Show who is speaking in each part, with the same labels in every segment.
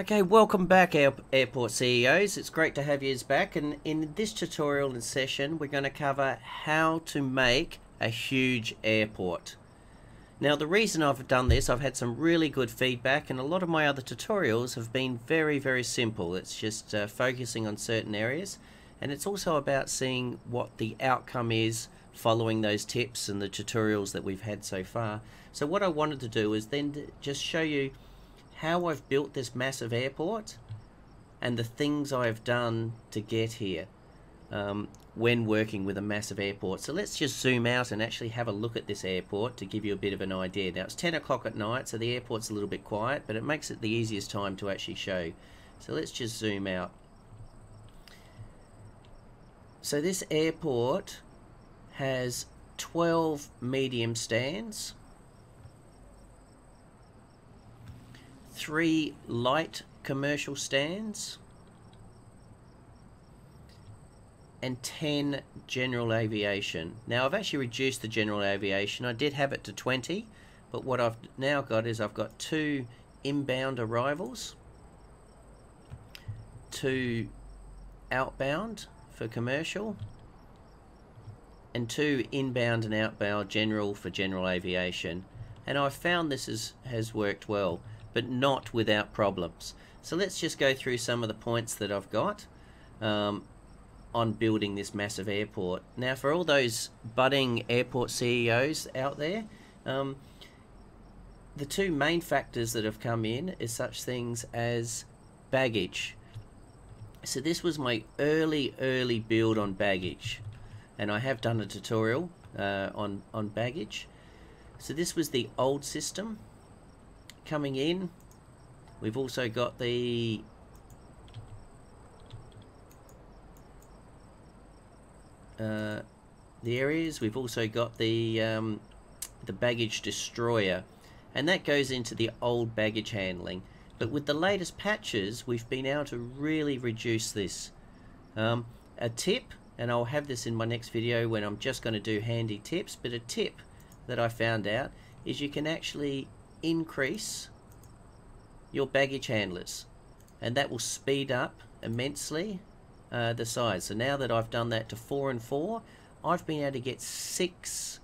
Speaker 1: Okay, welcome back Airport CEOs. It's great to have you back, and in this tutorial and session we're going to cover how to make a huge airport. Now the reason I've done this, I've had some really good feedback, and a lot of my other tutorials have been very simple. It's just focusing on certain areas, and it's also about seeing what the outcome is following those tips and the tutorials that we've had so far. So what I wanted to do is then just show you how I've built this massive airport and the things I've done to get here when working with a massive airport. So let's just zoom out and actually have a look at this airport to give you a bit of an idea. Now it's 10 o'clock at night, so the airport's a little bit quiet, but it makes it the easiest time to actually show. So let's just zoom out. So this airport has 12 medium stands, 3 light commercial stands, and 10 general aviation. Now I've actually reduced the general aviation. I did have it to 20, but what I've now got is I've got 2 inbound arrivals, 2 outbound for commercial, and 2 inbound and outbound general for general aviation. And I've found this has worked well, but not without problems. So let's just go through some of the points that I've got on building this massive airport. Now for all those budding airport CEOs out there, the 2 main factors that have come in is such things as baggage. So this was my early build on baggage, and I have done a tutorial on baggage. So this was the old system coming in. We've also got the areas. We've also got the baggage destroyer, and that goes into the old baggage handling. But with the latest patches, we've been able to really reduce this. A tip, and I'll have this in my next video when I'm just going to do handy tips, but a tip that I found out is you can actually increase your baggage handlers, and that will speed up immensely the size. So now that I've done that to 4 and 4, I've been able to get 6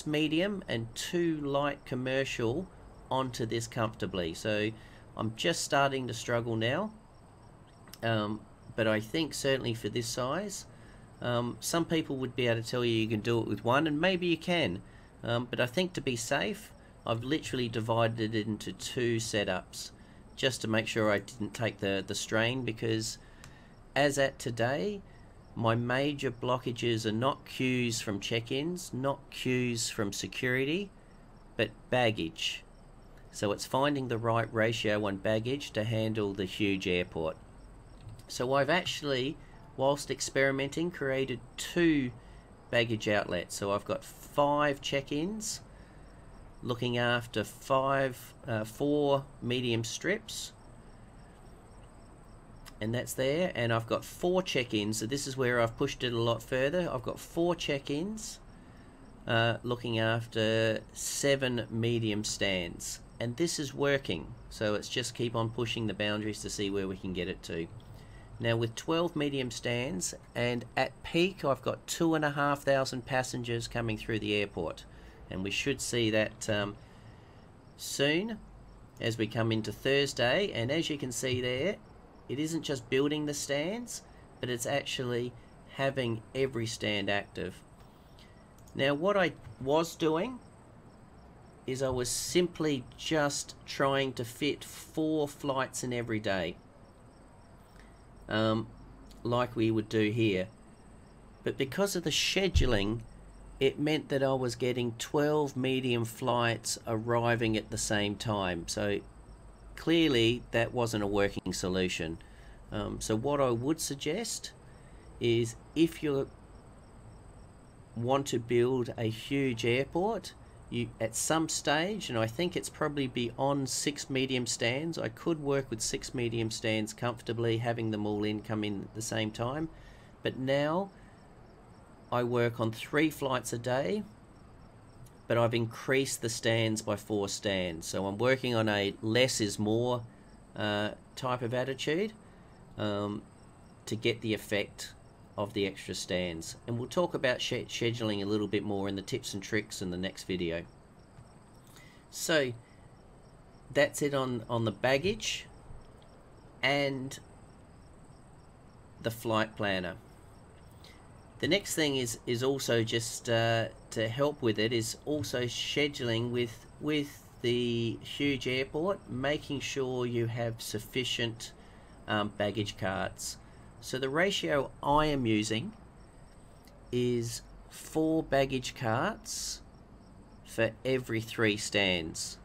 Speaker 1: medium and 2 light commercial onto this comfortably. So I'm just starting to struggle now, but I think certainly for this size, some people would be able to tell you can do it with 1, and maybe you can, but I think to be safe, I've literally divided it into 2 setups just to make sure I didn't take the strain, because as at today, my major blockages are not queues from check-ins, not queues from security, but baggage. So it's finding the right ratio on baggage to handle the huge airport. So I've actually, whilst experimenting, created 2 baggage outlets. So I've got 5 check-ins looking after 4 medium strips, and that's there. And I've got 4 check-ins, so this is where I've pushed it a lot further. I've got 4 check-ins looking after 7 medium stands, and this is working. So it's just keep on pushing the boundaries to see where we can get it to. Now with 12 medium stands, and at peak I've got 2,500 passengers coming through the airport, and we should see that soon as we come into Thursday. And as you can see there, it isn't just building the stands, but it's actually having every stand active. Now what I was doing is I was simply just trying to fit 4 flights in every day, like we would do here. But because of the scheduling, it meant that I was getting 12 medium flights arriving at the same time. So clearly that wasn't a working solution. So what I would suggest is, if you want to build a huge airport, you at some stage, and I think it's probably beyond 6 medium stands, I could work with 6 medium stands comfortably, having them all come in at the same time. But now I work on 3 flights a day, but I've increased the stands by 4 stands. So I'm working on a less is more type of attitude to get the effect of the extra stands. And we'll talk about scheduling a little bit more in the tips and tricks in the next video. So that's it on the baggage and the flight planner. The next thing is also just to help with it is also scheduling with the huge airport, making sure you have sufficient baggage carts. So the ratio I am using is 4 baggage carts for every 3 stands.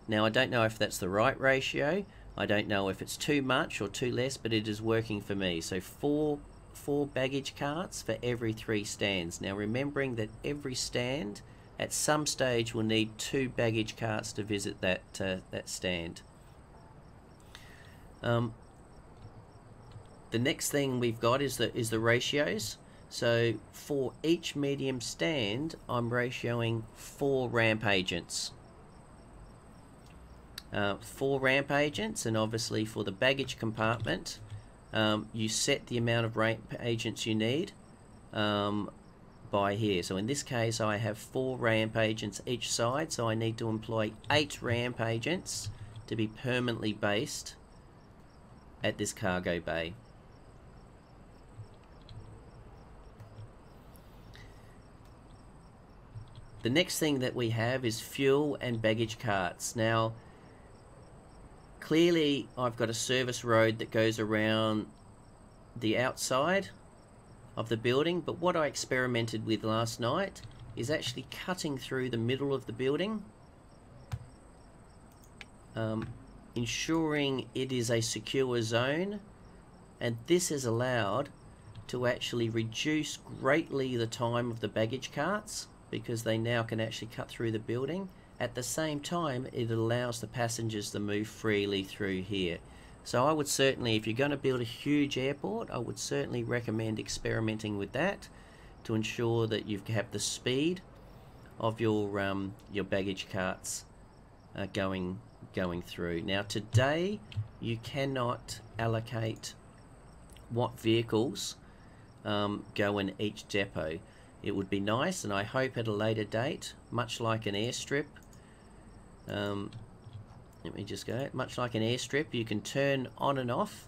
Speaker 1: Now I don't know if that's the right ratio, I don't know if it's too much or too less, but it is working for me. So four baggage carts for every 3 stands. Now remembering that every stand at some stage will need 2 baggage carts to visit that stand. The next thing we've got is the ratios. So for each medium stand, I'm ratioing 4 ramp agents. 4 ramp agents, and obviously for the baggage compartment, you set the amount of ramp agents you need by here. So in this case, I have 4 ramp agents each side, so I need to employ 8 ramp agents to be permanently based at this cargo bay. The next thing that we have is fuel and baggage carts. Now, clearly I've got a service road that goes around the outside of the building, but what I experimented with last night is actually cutting through the middle of the building, ensuring it is a secure zone, and this has allowed to actually reduce greatly the time of the baggage carts, because they now can actually cut through the building. At the same time, it allows the passengers to move freely through here. So I would certainly, if you're going to build a huge airport, I would certainly recommend experimenting with that to ensure that you have the speed of your baggage carts going through. Now today, you cannot allocate what vehicles go in each depot. It would be nice, and I hope at a later date, much like an airstrip, let me just go, much like an airstrip, you can turn on and off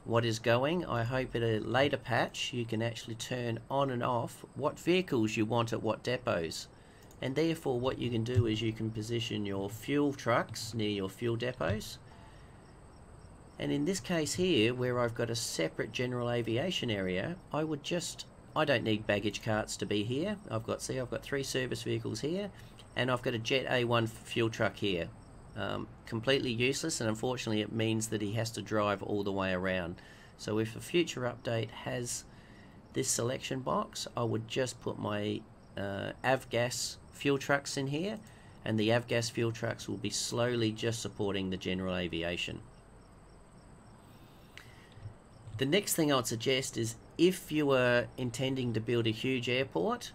Speaker 1: what is going. I hope at a later patch you can actually turn on and off what vehicles you want at what depots. And therefore what you can do is you can position your fuel trucks near your fuel depots. And in this case here, where I've got a separate general aviation area, I don't need baggage carts to be here. I've got 3 service vehicles here, and I've got a Jet A1 fuel truck here. Completely useless, and unfortunately it means that he has to drive all the way around. So if a future update has this selection box, I would just put my avgas fuel trucks in here, and the avgas fuel trucks will be slowly just supporting the general aviation. The next thing I'd suggest is, if you are intending to build a huge airport,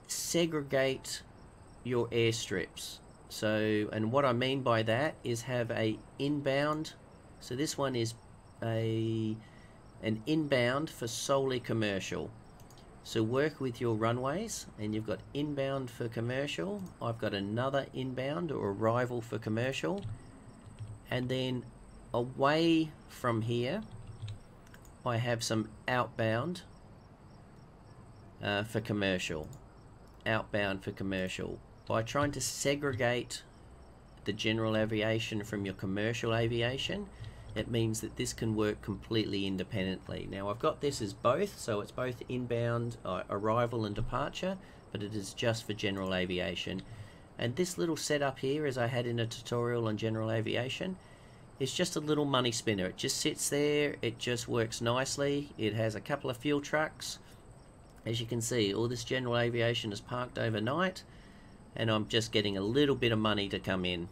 Speaker 1: segregate your airstrips. So, and what I mean by that is have a inbound. So this one is an inbound for solely commercial. So work with your runways, and you've got inbound for commercial. I've got another inbound or arrival for commercial, and then away from here I have some outbound for commercial. Outbound for commercial. By trying to segregate the general aviation from your commercial aviation, it means that this can work completely independently. Now I've got this as both, so it's both inbound, arrival and departure, but it is just for general aviation. And this little setup here, as I had in a tutorial on general aviation, it's just a little money spinner. It just sits there, it just works nicely. It has a couple of fuel trucks. As you can see, all this general aviation is parked overnight, and I'm just getting a little bit of money to come in.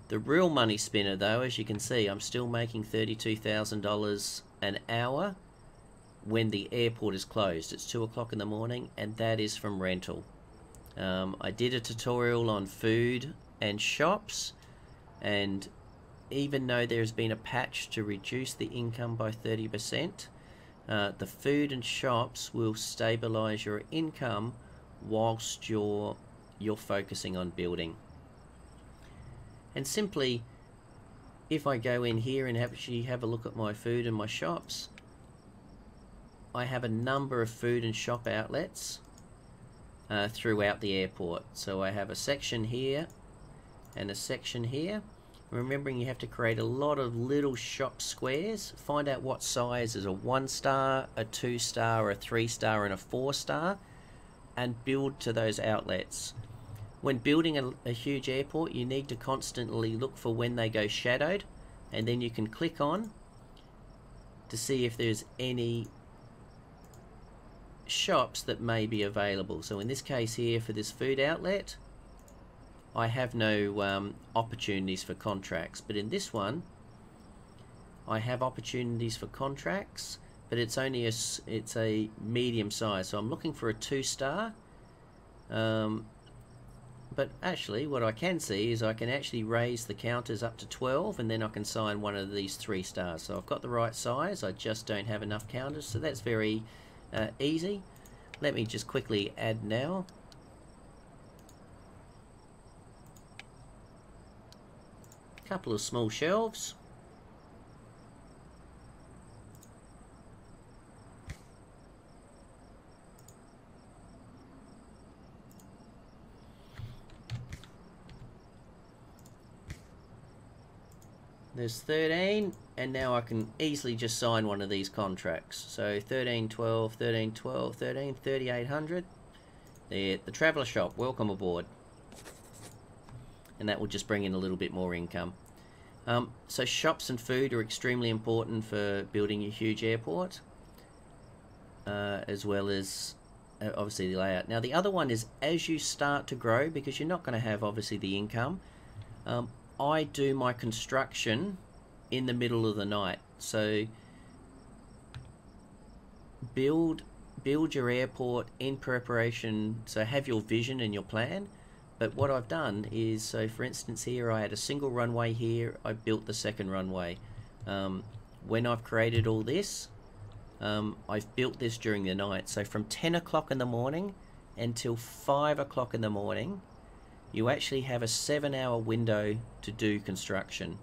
Speaker 1: The real money spinner though, as you can see, I'm still making $32,000 an hour when the airport is closed. It's 2 o'clock in the morning, and that is from rental. I did a tutorial on food and shops, and even though there's been a patch to reduce the income by 30%, the food and shops will stabilize your income whilst you're focusing on building. And simply, if I go in here and actually have a look at my food and my shops, I have a number of food and shop outlets throughout the airport. So I have a section here and a section here. Remembering you have to create a lot of little shop squares. Find out what size is a 1-star, a 2-star, a 3-star and a 4-star, and build to those outlets. When building a huge airport, you need to constantly look for when they go shadowed, and then you can click on to see if there's any shops that may be available. So in this case here, for this food outlet, I have no opportunities for contracts, but in this one I have opportunities for contracts, but it's only it's a medium size. So I'm looking for a 2-star, but actually what I can see is I can actually raise the counters up to 12, and then I can sign one of these 3 stars. So I've got the right size, I just don't have enough counters, so that's very easy. Let me just quickly add now. A couple of small shelves. There's 13, and now I can easily just sign one of these contracts. So 13, 12, 13, 12, 13, 3800. The Traveller Shop, welcome aboard. And that will just bring in a little bit more income. So shops and food are extremely important for building a huge airport, as well as obviously the layout. Now the other one is, as you start to grow, because you're not going to have obviously the income, I do my construction in the middle of the night. So build your airport in preparation, so have your vision and your plan. But what I've done is, so for instance here I had a single runway here, I built the second runway. When I've created all this, I've built this during the night. So from 10 o'clock in the morning until 5 o'clock in the morning, you actually have a 7-hour window to do construction.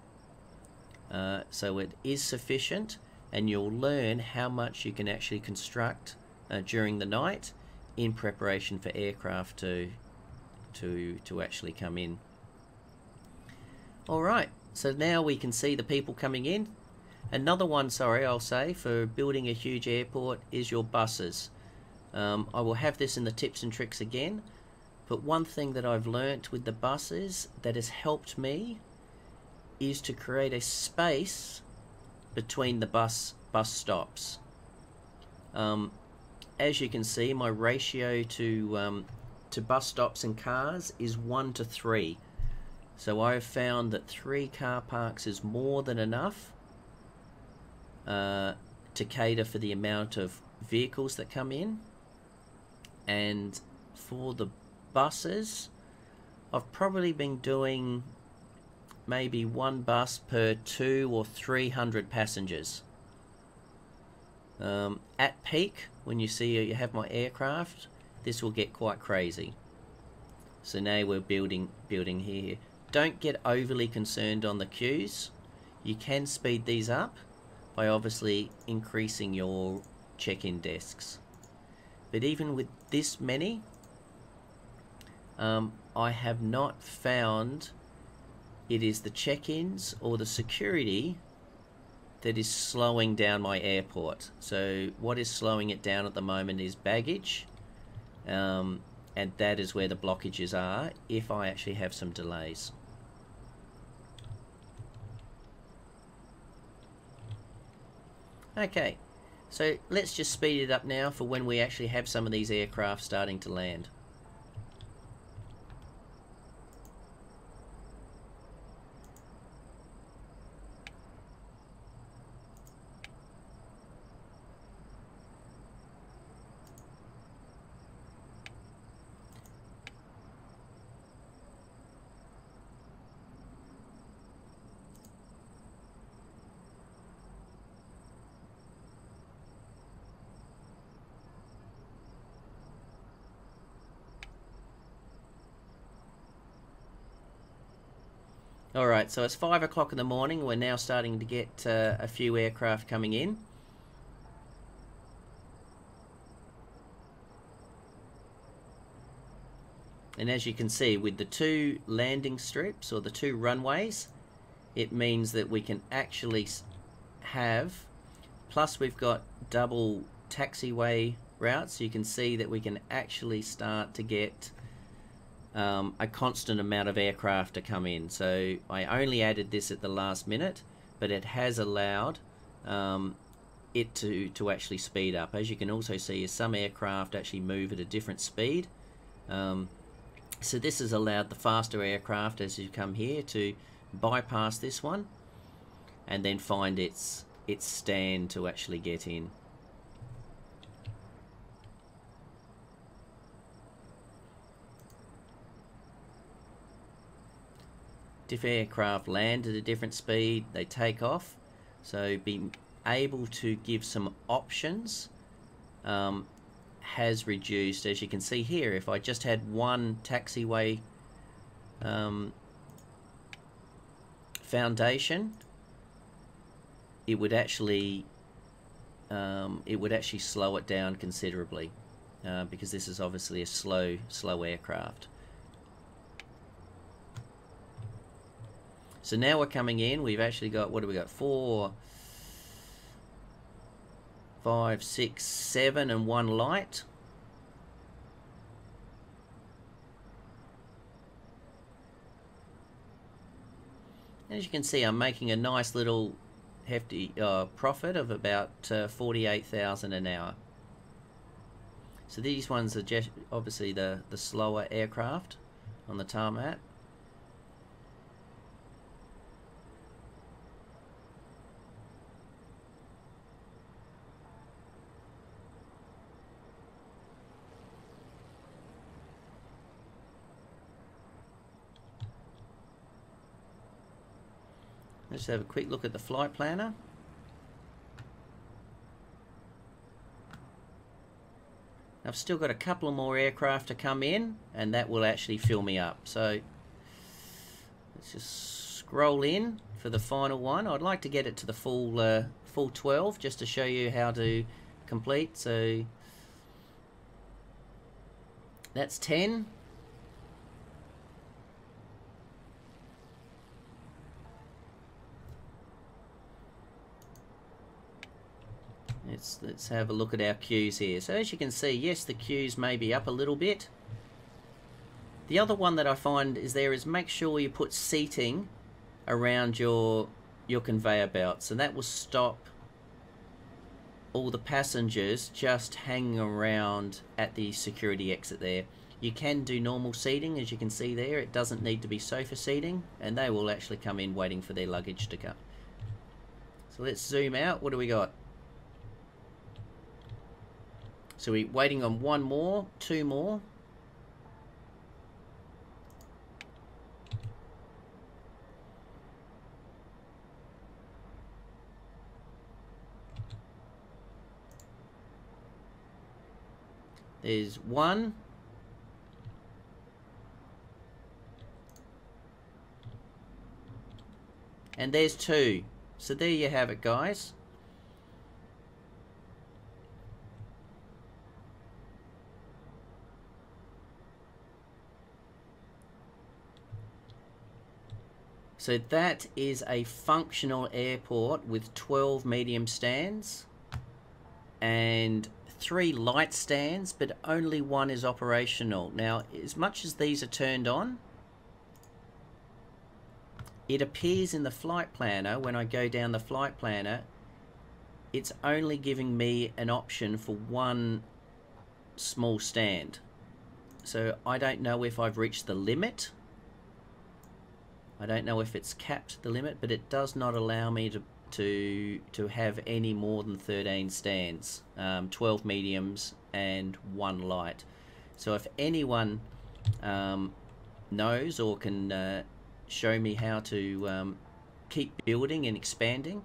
Speaker 1: So it is sufficient, and you'll learn how much you can actually construct during the night in preparation for aircraft to actually come in. Alright, so now we can see the people coming in. Another one, sorry, I'll say, for building a huge airport is your buses. I will have this in the tips and tricks again, but one thing that I've learnt with the buses that has helped me is to create a space between the bus stops. As you can see, my ratio to bus stops and cars is 1:3. So I've found that 3 car parks is more than enough to cater for the amount of vehicles that come in. And for the buses, I've probably been doing maybe 1 bus per 200 or 300 passengers. At peak, when you see you have my aircraft, this will get quite crazy. So now we're building here. Don't get overly concerned on the queues. You can speed these up by obviously increasing your check-in desks. But even with this many, I have not found it is the check-ins or the security that is slowing down my airport. So what is slowing it down at the moment is baggage, and that is where the blockages are if I actually have some delays. Okay, so let's just speed it up now for when we actually have some of these aircraft starting to land. Alright, so it's 5 o'clock in the morning. We're now starting to get a few aircraft coming in. And as you can see, with the 2 landing strips, or the 2 runways, it means that we can actually have, plus we've got double taxiway routes, so you can see that we can actually start to get a constant amount of aircraft to come in. So I only added this at the last minute, but it has allowed it to actually speed up. As you can also see, some aircraft actually move at a different speed. So this has allowed the faster aircraft, as you come here, to bypass this one and then find its stand to actually get in. Different aircraft land at a different speed, they take off, so being able to give some options has reduced. As you can see here, if I just had one taxiway foundation, it would actually slow it down considerably, because this is obviously a slow aircraft. So now we're coming in, we've actually got, what do we got, 4, 5, 6, 7 and 1 light. As you can see, I'm making a nice little hefty profit of about 48,000 an hour. So these ones are just obviously the slower aircraft on the tarmac. Let's have a quick look at the flight planner. I've still got a couple of more aircraft to come in, and that will actually fill me up. So let's just scroll in for the final one. I'd like to get it to the full 12 just to show you how to complete. So that's 10. Let's have a look at our queues here. So as you can see, yes, the queues may be up a little bit. The other one that I find is make sure you put seating around your conveyor belts, and that will stop all the passengers just hanging around at the security exit there. You can do normal seating, as you can see there. It doesn't need to be sofa seating, and they will actually come in waiting for their luggage to come. So let's zoom out. What do we got? So we're waiting on 1 more, 2 more. There's 1. And there's 2. So there you have it, guys. So that is a functional airport with 12 medium stands and 3 light stands, but only 1 is operational. Now, as much as these are turned on, it appears in the flight planner, when I go down the flight planner, it's only giving me an option for 1 small stand. So I don't know if I've reached the limit. I don't know if it's capped the limit, but it does not allow me to have any more than 13 stands, 12 mediums and 1 light. So if anyone knows or can show me how to keep building and expanding,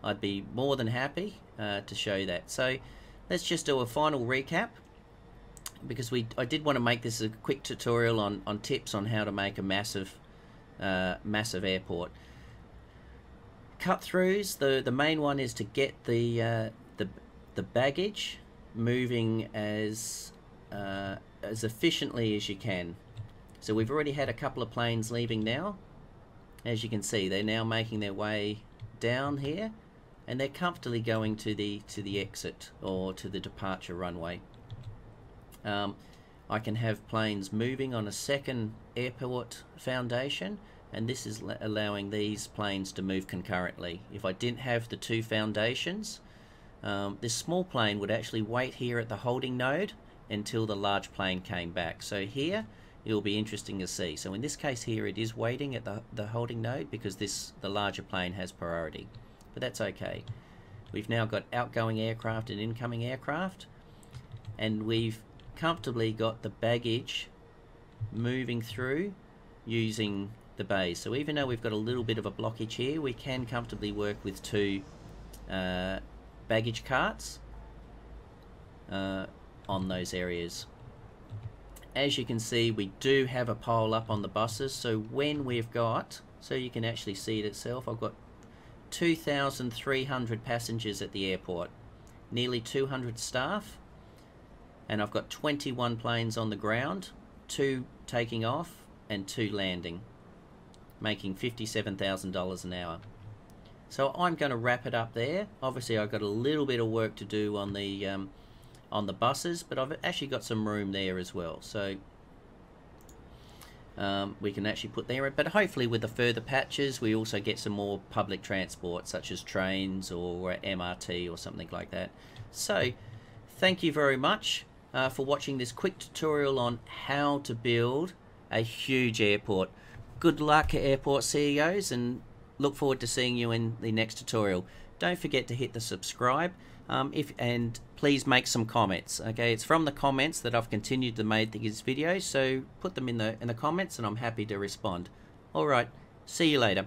Speaker 1: I'd be more than happy to show that. So let's just do a final recap, because I did want to make this a quick tutorial on tips on how to make a massive massive airport. Cut-throughs, the main one is to get the baggage moving as efficiently as you can. So we've already had a couple of planes leaving now. As you can see, they're now making their way down here, and they're comfortably going to the exit or to the departure runway. I can have planes moving on a second airport foundation, and this is allowing these planes to move concurrently. If I didn't have the two foundations, this small plane would actually wait here at the holding node until the large plane came back. So here it will be interesting to see. So in this case here, it is waiting at the holding node because the larger plane has priority, but that's okay. We've now got outgoing aircraft and incoming aircraft, and we've comfortably got the baggage moving through using the bays. So even though we've got a little bit of a blockage here, we can comfortably work with two baggage carts on those areas. As you can see, we do have a pile up on the buses, so when we've got, so you can actually see it itself, I've got 2,300 passengers at the airport, nearly 200 staff, and I've got 21 planes on the ground, 2 taking off and 2 landing, making $57,000 an hour. So I'm going to wrap it up there. Obviously I've got a little bit of work to do on the buses, but I've actually got some room there as well, so we can actually put there. But hopefully with the further patches we also get some more public transport such as trains or MRT or something like that. So thank you very much for watching this quick tutorial on how to build a huge airport. Good luck, airport CEOs, and look forward to seeing you in the next tutorial. Don't forget to hit the subscribe, and please make some comments. Okay, it's from the comments that I've continued to make these videos, so put them in the comments and I'm happy to respond. Alright, see you later.